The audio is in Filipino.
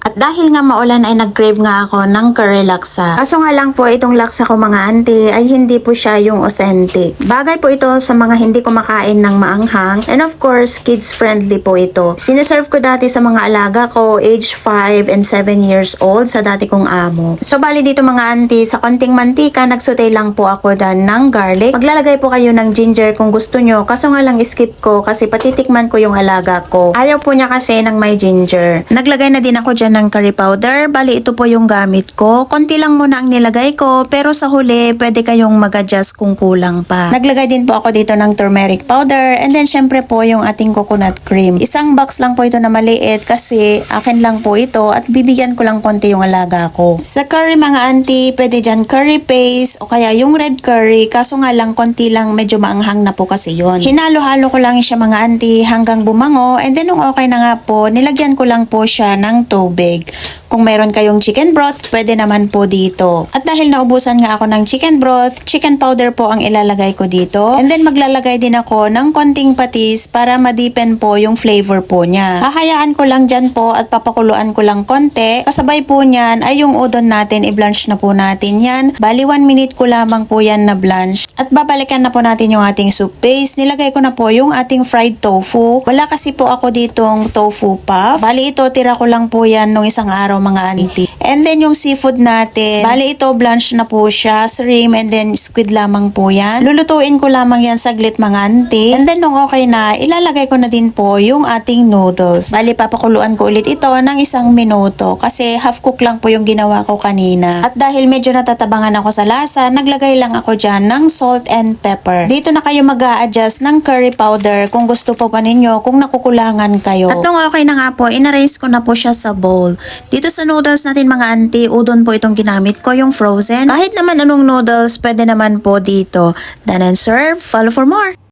At dahil nga maulan ay nag-crave nga ako ng curry laksa. Kaso nga lang po itong laksa ko mga auntie ay hindi po siya yung authentic. Bagay po ito sa mga hindi kumakain ng maanghang and of course kids friendly po ito. Sineserve ko dati sa mga alaga ko age 5 and 7 years old sa dati kong amo. So bali dito mga auntie sa konting mantika nagsutay lang po ako dan ng garlic. Maglalagay po kayo ng ginger kung gusto nyo. Kaso nga lang skip ko kasi patitikman ko yung alaga ko. Ayaw po niya kasi ng may ginger. Naglagay na din ako dyan ng curry powder. Bali, ito po yung gamit ko. Konti lang muna ang nilagay ko, pero sa huli, pwede kayong mag-adjust kung kulang pa. Naglagay din po ako dito ng turmeric powder, and then syempre po yung ating coconut cream. Isang box lang po ito na maliit kasi akin lang po ito at bibigyan ko lang konti yung alaga ko. Sa curry mga auntie, pwede dyan curry paste o kaya yung red curry, kaso nga lang konti lang, medyo maanghang na po kasi yon. Hinalo-halo ko lang siya mga auntie hanggang bumango, and then nung okay na nga po, nilagyan ko lang po siya ng tubig. Kung meron kayong chicken broth, pwede naman po dito. At dahil naubusan nga ako ng chicken broth, chicken powder po ang ilalagay ko dito. And then maglalagay din ako ng konting patis para ma-deepen po yung flavor po niya. Hahayaan ko lang dyan po at papakuluan ko lang konti. Kasabay po niyan ay yung udon natin, i-blanch na po natin yan. Bali 1 minute ko lamang po yan na blanch. At babalikan na po natin yung ating soup base. Nilagay ko na po yung ating fried tofu. Wala kasi po ako ditong tofu puff. Bali ito, tira ko lang po yan nung isang araw mga auntie. And then yung seafood natin, bali ito blanch na po siya, shrimp and then squid lamang po yan. Lulutuin ko lamang yan saglit mga auntie. And then nung okay na, ilalagay ko na din po yung ating noodles. Bali papakuluan ko ulit ito ng 1 minuto kasi half cook lang po yung ginawa ko kanina. At dahil medyo natatabangan ako sa lasa, naglagay lang ako dyan ng salt and pepper. Dito na kayo mag-a-adjust ng curry powder kung gusto po pa ninyo, kung nakukulangan kayo. At nung okay na nga po, in-arrange ko na po siya sa bowl. Dito sa noodles natin mga auntie, udon po itong ginamit ko, yung frozen. Kahit naman anong noodles, pwede naman po dito. Done and serve. Follow for more.